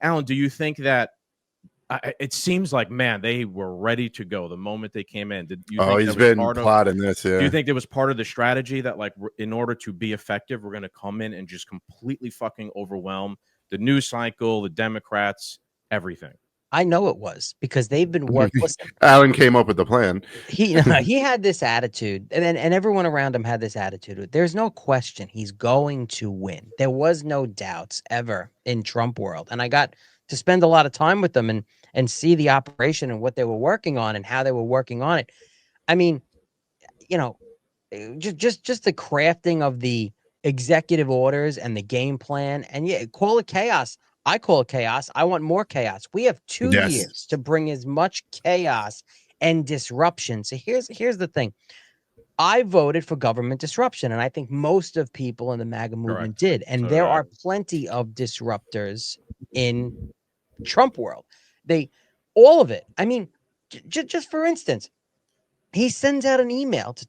Alan, do you think that it seems like, man, they were ready to go the moment they came in? Did you think he's been plotting this? Yeah. Do you think it was part of the strategy that, like, in order to be effective, we're going to come in and just completely fucking overwhelm the news cycle, the Democrats, everything? I know it was, because they've been working. Alan came up with the plan. He had this attitude, and everyone around him had this attitude. There's no question he's going to win. There was no doubts ever in Trump world. And I got to spend a lot of time with them and see the operation and what they were working on and how they were working on it. I mean, you know, just the crafting of the executive orders and the game plan. And yeah, call it chaos. I call it chaos. I want more chaos. We have 2 years to bring as much chaos and disruption. So here's the thing. I voted for government disruption, and I think most of people in the MAGA movement did. And there are plenty of disruptors in Trump world. All of it. I mean, just for instance, he sends out an email to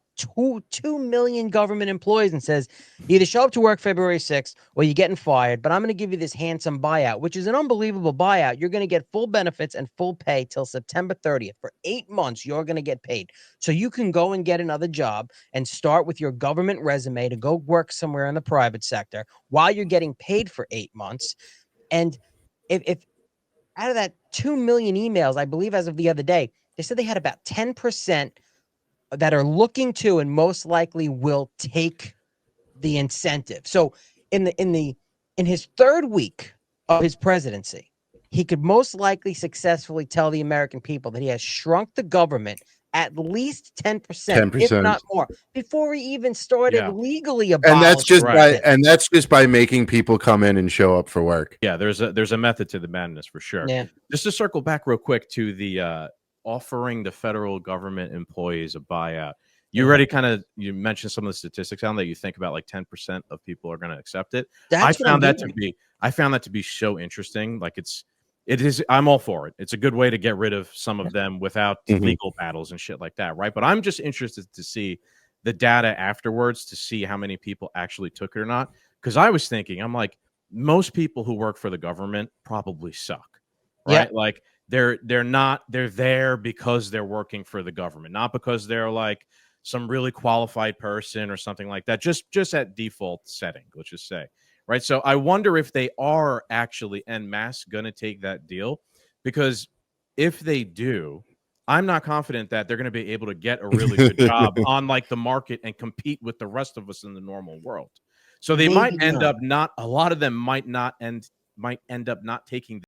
2 million government employees and says, you either show up to work February 6th or you're getting fired, but I'm going to give you this handsome buyout, which is an unbelievable buyout. You're going to get full benefits and full pay till September 30th. For 8 months, you're going to get paid. So you can go and get another job and start with your government resume to go work somewhere in the private sector while you're getting paid for 8 months. And if out of that 2 million emails, I believe as of the other day, they said they had about 10% that are looking to and most likely will take the incentive. So in his third week of his presidency, he could most likely successfully tell the American people that he has shrunk the government at least 10%, if not more, before he even started legally abolishing. And that's just by making people come in and show up for work. Yeah, there's a method to the madness for sure. Yeah. Just to circle back real quick to the offering the federal government employees a buyout. You already you mentioned some of the statistics on that. You think about like 10% of people are going to accept it. I found that to be so interesting. Like it is. I'm all for it. It's a good way to get rid of some of them without legal battles and shit like that, right? But I'm just interested to see the data afterwards to see how many people actually took it or not. Because I was thinking, I'm like, most people who work for the government probably suck, right? Yeah. Like they're there because they're working for the government, not because they're like some really qualified person or something like that. Just at default setting, let's just say. Right. So I wonder if they are actually en masse going to take that deal, because if they do, I'm not confident that they're going to be able to get a really good job on like the market and compete with the rest of us in the normal world. So they might end up a lot of them might end up not taking